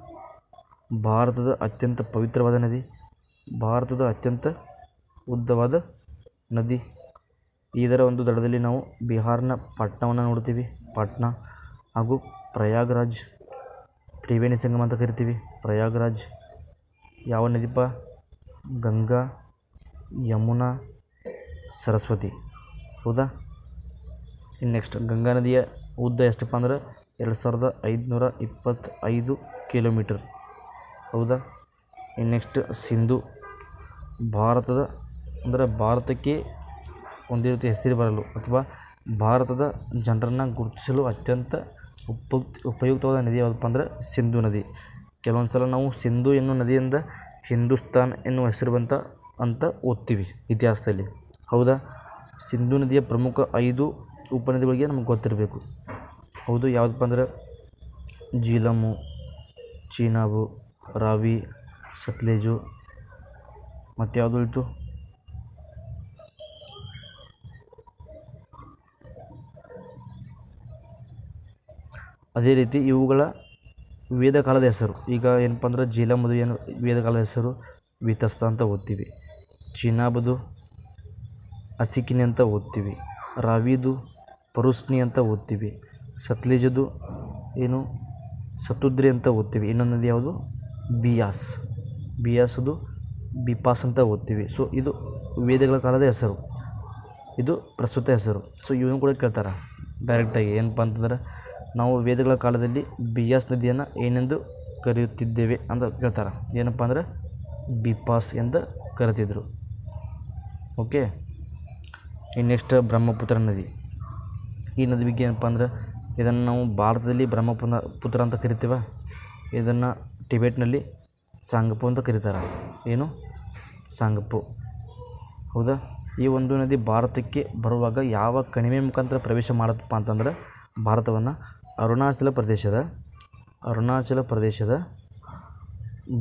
ಭಾರತದ ಅತ್ಯಂತ ಪವಿತ್ರವಾದ ನದಿ, ಭಾರತದ ಅತ್ಯಂತ ಉದ್ದವಾದ ನದಿ. ಇದರ ಒಂದು ದಡದಲ್ಲಿ ನಾವು ಬಿಹಾರ್ನ ಪಾಟ್ನಾವನ್ನು ನೋಡ್ತೀವಿ. ಪಾಟ್ನಾ ಹಾಗೂ ಪ್ರಯಾಗ್ರಾಜ್, ತ್ರಿವೇಣಿ ಸಂಗಮ ಅಂತ ಕರಿತೀವಿ. ಪ್ರಯಾಗ್ರಾಜ್ ಯಾವ ನದಿಪ್ಪ? ಗಂಗಾ, ಯಮುನಾ, ಸರಸ್ವತಿ. ಹೌದಾ? ಇನ್ನು ನೆಕ್ಸ್ಟ್ ಗಂಗಾ ನದಿಯ ಉದ್ದ ಎಷ್ಟಪ್ಪ ಅಂದ್ರೆ 2525 ಕಿಲೋಮೀಟರ್. ಹೌದಾ? ಇನ್ನು ನೆಕ್ಸ್ಟ್ ಸಿಂಧು. ಭಾರತದ ಅಂದರೆ ಭಾರತಕ್ಕೆ ಒಂದೇ ರೀತಿ ಹೆಸರು ಬರಲು ಅಥವಾ ಭಾರತದ ಜನರನ್ನು ಗುರುತಿಸಲು ಅತ್ಯಂತ ಉಪಯುಕ್ತವಾದ ನದಿ ಯಾವುದಪ್ಪ ಅಂದರೆ ಸಿಂಧು ನದಿ. ಕೆಲವೊಂದು ಸಲ ನಾವು ಸಿಂಧು ಎನ್ನುವ ನದಿಯಿಂದ ಹಿಂದೂಸ್ತಾನ್ ಎನ್ನುವ ಹೆಸರು ಬಂತ ಅಂತ ಓದ್ತೀವಿ ಇತಿಹಾಸದಲ್ಲಿ. ಹೌದಾ? ಸಿಂಧು ನದಿಯ ಪ್ರಮುಖ 5 ಉಪನದಿಗಳಿಗೆ ನಮಗೆ ಗೊತ್ತಿರಬೇಕು. ಹೌದು, ಯಾವುದಪ್ಪ ಅಂದರೆ ಜೀಲಮು, ಚೀನಾಬು, ರಾವಿ, ಸತ್ಲೇಜು, ಮತ್ತು ಯಾವುದು ಉಳಿತು? ಅದೇ ರೀತಿ ಇವುಗಳ ವೇದಕಾಲದ ಹೆಸರು. ಈಗ ಏನಪ್ಪ ಅಂದ್ರೆ ಜೀಲಮದು ಏನು ವೇದಕಾಲದ ಹೆಸರು ವಿತಸ್ತ ಅಂತ ಓದ್ತೀವಿ. ಚೀನಾಬದು ಅಸಿಕಿನಿ ಅಂತ ಓದ್ತೀವಿ. ರಾವಿದು ಪರುಸ್ನಿ ಅಂತ ಓದ್ತೀವಿ. ಸತ್ಲೇಜದು ಏನು ಸತುದ್ರಿ ಅಂತ ಓದ್ತೀವಿ. ಇನ್ನೊಂದು ನದಿ ಯಾವುದು? ಬಿಯಾಸ್. ಬಿಯಾಸದು ಬಿಪಾಸ್ ಅಂತ ಓದ್ತೀವಿ. ಸೊ ಇದು ವೇದಗಳ ಕಾಲದ ಹೆಸರು, ಇದು ಪ್ರಸ್ತುತ ಹೆಸರು. ಸೊ ಇವನು ಕೂಡ ಕೇಳ್ತಾರೆ ಡೈರೆಕ್ಟಾಗಿ. ಏನಪ್ಪ ಅಂತಂದ್ರೆ ನಾವು ವೇದಗಳ ಕಾಲದಲ್ಲಿ ಬಿಯಾಸ್ ನದಿಯನ್ನು ಏನೆಂದು ಕರೆಯುತ್ತಿದ್ದೇವೆ ಅಂತ ಕೇಳ್ತಾರೆ. ಏನಪ್ಪ ಅಂದರೆ ಬಿಪಾಸ್ ಎಂದು ಕರೆತಿದ್ರು. ಓಕೆ, ಇನ್ನು ನೆಕ್ಸ್ಟ್ ಬ್ರಹ್ಮಪುತ್ರ ನದಿ. ಈ ನದಿ ಬಗ್ಗೆ ಏನಪ್ಪ ಅಂದ್ರೆ ಇದನ್ನು ನಾವು ಭಾರತದಲ್ಲಿ ಬ್ರಹ್ಮಪುತ್ರ ಅಂತ ಕರಿತೀವ. ಇದನ್ನು ಟಿಬೆಟ್ನಲ್ಲಿ ಸಾಂಗಪು ಅಂತ ಕರೀತಾರೆ. ಏನು? ಸಾಂಗಪು. ಹೌದಾ? ಈ ಒಂದು ನದಿ ಭಾರತಕ್ಕೆ ಬರುವಾಗ ಯಾವ ಕಣಿವೆ ಮುಖಾಂತರ ಪ್ರವೇಶ ಮಾಡುತ್ತಪ್ಪ ಅಂತಂದ್ರೆ ಭಾರತವನ್ನು ಅರುಣಾಚಲ ಪ್ರದೇಶದ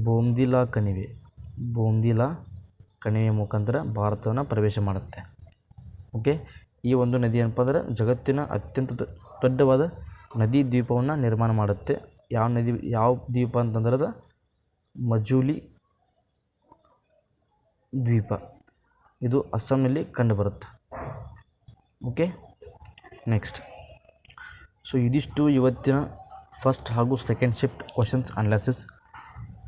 ಬೋಮ್ದಿಲಾ ಕಣಿವೆ ಮುಖಾಂತರ ಭಾರತವನ್ನು ಪ್ರವೇಶ ಮಾಡುತ್ತೆ. ಓಕೆ, ಈ ಒಂದು ನದಿ ಏನಪ್ಪ ಅಂದ್ರೆ ಜಗತ್ತಿನ ಅತ್ಯಂತ ದೊಡ್ಡವಾದ ನದಿ ದ್ವೀಪವನ್ನು ನಿರ್ಮಾಣ ಮಾಡುತ್ತೆ. ಯಾವ ದ್ವೀಪ ಅಂತಂದ್ರೆ ಅದು ಮಜುಲಿ ದ್ವೀಪ. ಇದು ಅಸ್ಸಾಂನಲ್ಲಿ ಕಂಡುಬರುತ್ತೆ. Okay, next. ಸೊ ಇದಿಷ್ಟು ಇವತ್ತಿನ ಫಸ್ಟ್ ಹಾಗೂ ಸೆಕೆಂಡ್ ಶಿಫ್ಟ್ ಕ್ವಶನ್ಸ್ ಅನಾಲಿಸಿಸ್.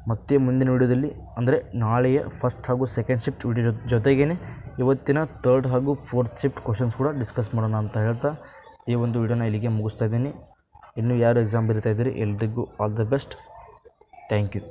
ಮತ್ತೆ ಮುಂದಿನ ವಿಡಿಯೋದಲ್ಲಿ ಅಂದರೆ ನಾಳೆಯ ಫಸ್ಟ್ ಹಾಗೂ ಸೆಕೆಂಡ್ ಶಿಫ್ಟ್ ವಿಡಿಯೋ ಜೊತೆಗೇ ಇವತ್ತಿನ ಥರ್ಡ್ ಹಾಗೂ ಫೋರ್ತ್ ಶಿಫ್ಟ್ ಕ್ವಶನ್ಸ್ ಕೂಡ ಡಿಸ್ಕಸ್ ಮಾಡೋಣ ಅಂತ ಹೇಳ್ತಾ ಈ ಒಂದು ವಿಡಿಯೋನ ಇಲ್ಲಿಗೆ ಮುಗಿಸ್ತಾ ಇದ್ದೀನಿ. ಇನ್ನೂ ಯಾರು ಎಕ್ಸಾಮ್ ಬರೀತಾ ಇದ್ದೀರಿ ಎಲ್ರಿಗೂ all the best. Thank you.